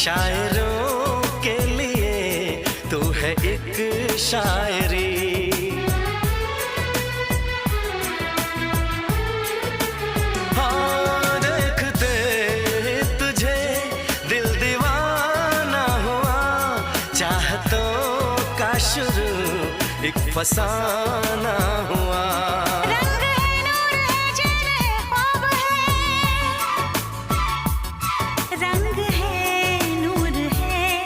शायरों के लिए तू है एक शायरी। हाँ देखते तुझे दिल दीवाना हुआ, चाहतों का शुरू एक फसाना हुआ।